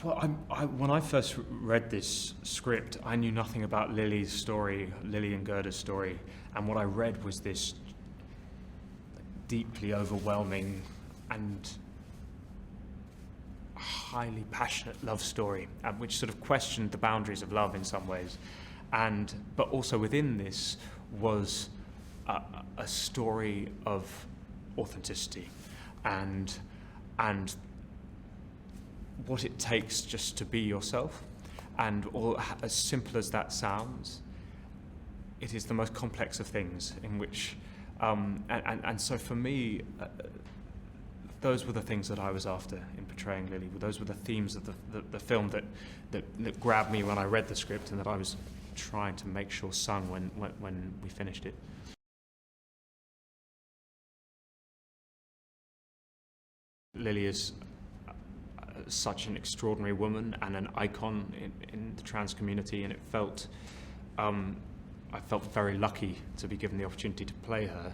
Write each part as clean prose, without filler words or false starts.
Well, when I first read this script, I knew nothing about Lily's story, Lily and Gerda's story, and what I read was this deeply overwhelming and highly passionate love story, which sort of questioned the boundaries of love in some ways, but also within this was a story of authenticity and what it takes just to be yourself. And as simple as that sounds, it is the most complex of things in which, and so for me, those were the things that I was after in portraying Lily. Those were the themes of the film that grabbed me when I read the script and that I was trying to make sure sung when we finished it. Lily is such an extraordinary woman and an icon in the trans community, and I felt very lucky to be given the opportunity to play her.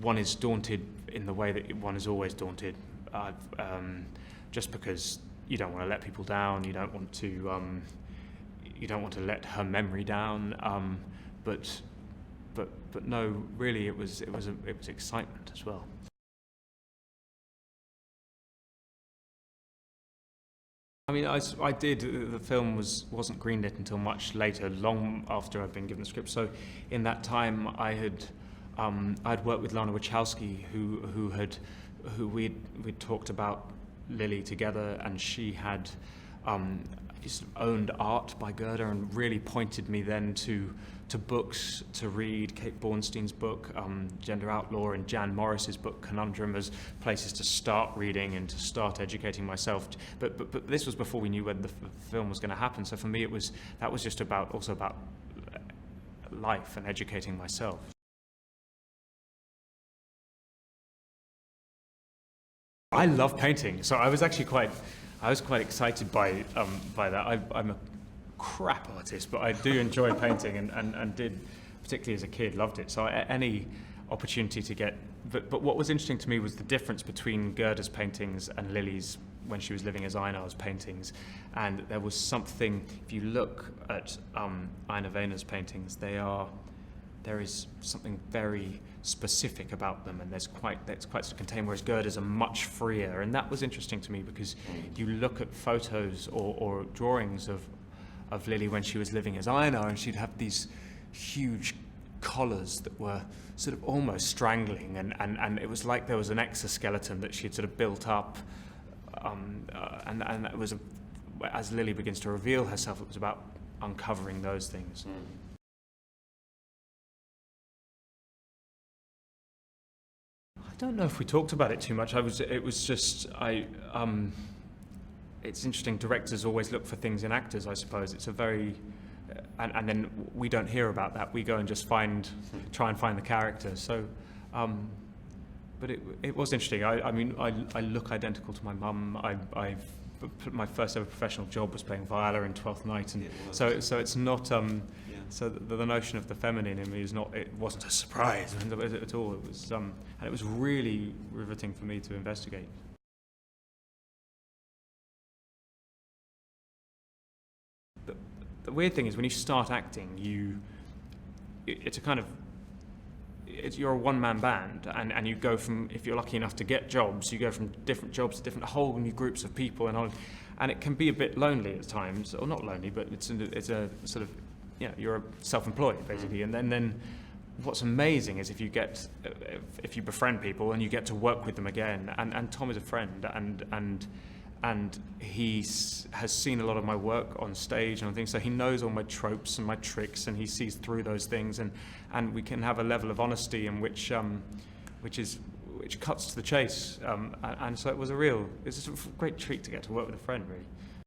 One is daunted in the way that one is always daunted, just because you don't want to let people down, you don't want to let her memory down, but no, really, it was excitement as well. I mean, I did. The film wasn't greenlit until much later, long after I'd been given the script. So, in that time, I'd worked with Lana Wachowski, who we'd talked about Lily together, and she had owned art by Gerda and really pointed me then to books to read. Kate Bornstein's book, Gender Outlaw, and Jan Morris's book, Conundrum, as places to start reading and to start educating myself. But this was before we knew when the film was going to happen. So for me, that was just also about life and educating myself. I love painting, so I was quite excited by that. I'm a crap artist, but I do enjoy painting and did, particularly as a kid, loved it. So any opportunity to get, but what was interesting to me was the difference between Gerda's paintings and Lily's when she was living as Einar's paintings. And there was something, if you look at Einar Weiner's paintings, there is something very specific about them, and that's quite contained, whereas Gerda's are much freer. And that was interesting to me because you look at photos or drawings of Lily when she was living as Einar, and she'd have these huge collars that were sort of almost strangling, and it was like there was an exoskeleton that she'd sort of built up, and it was, as Lily begins to reveal herself, it was about uncovering those things. I don't know if we talked about it too much. It's interesting, directors always look for things in actors, I suppose. It's a very, and then we don't hear about that. We go and just try and find the character. So, but it was interesting. I look identical to my mum. My first ever professional job was playing viola in Twelfth Night, and so it's not. So the notion of the feminine in me it wasn't a surprise at all. It was, and it was really riveting for me to investigate. The weird thing is when you start acting, you're a one-man band, and you go from, if you're lucky enough to get jobs, you go from different jobs to different whole new groups of people, and it can be a bit lonely at times, or not lonely, but it's a sort of, you're self-employed basically, and then what's amazing is if you befriend people and you get to work with them again, and Tom is a friend, and he has seen a lot of my work on stage and things, so he knows all my tropes and my tricks, and he sees through those things, and we can have a level of honesty in which cuts to the chase, and so it's a great treat to get to work with a friend, really.